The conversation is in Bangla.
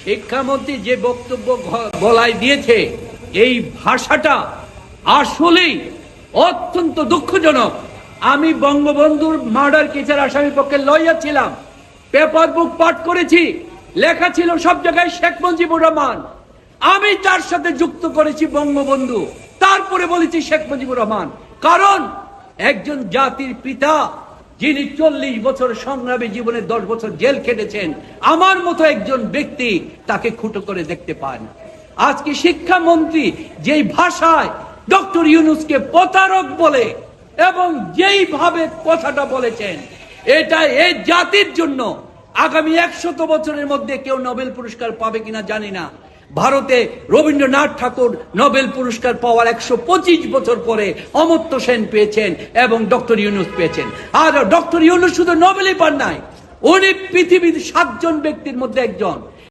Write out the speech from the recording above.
শিক্ষামন্ত্রী যে বক্তব্য গলায় দিয়েছে, এই ভাষাটা আসলেই অত্যন্ত দুঃখজনক। আমি বঙ্গবন্ধুর মার্ডার কেসের আসামি পক্ষে লয়ার ছিলাম, পেপার বুক পাঠ করেছি, লেখা ছিল সব জায়গায় শেখ মুজিবুর রহমান। আমি তার সাথে যুক্ত করেছি বঙ্গবন্ধু, তারপরে বলেছি শেখ মুজিবুর রহমান। কারণ একজন জাতির পিতা যিনি 40 বছর সংগ্রামী জীবনে 10 বছর জেল খেটেছেন, আমার মতো একজন ব্যক্তি তাকে খুঁটো করে দেখতে পান। আজকে শিক্ষামন্ত্রী যেই ভাষায় ডক্টর ইউনূসকে প্রতারক বলে এবং যেইভাবে কথাটা বলেছেন, এটা এই জাতির জন্য আগামী 100 বছরের মধ্যে কেউ নোবেল পুরস্কার পাবে কিনা জানি না। ভারতে রবীন্দ্রনাথ ঠাকুর নোবেল পুরস্কার পাওয়ার 125 বছর পরে অমর্ত্য সেন পেয়েছেন এবং ডক্টর ইউনূস পেয়েছেন। আর ডক্টর ইউনূস শুধু নোবেলই পান নাই, উনি পৃথিবীর 7 জন ব্যক্তির মধ্যে একজন।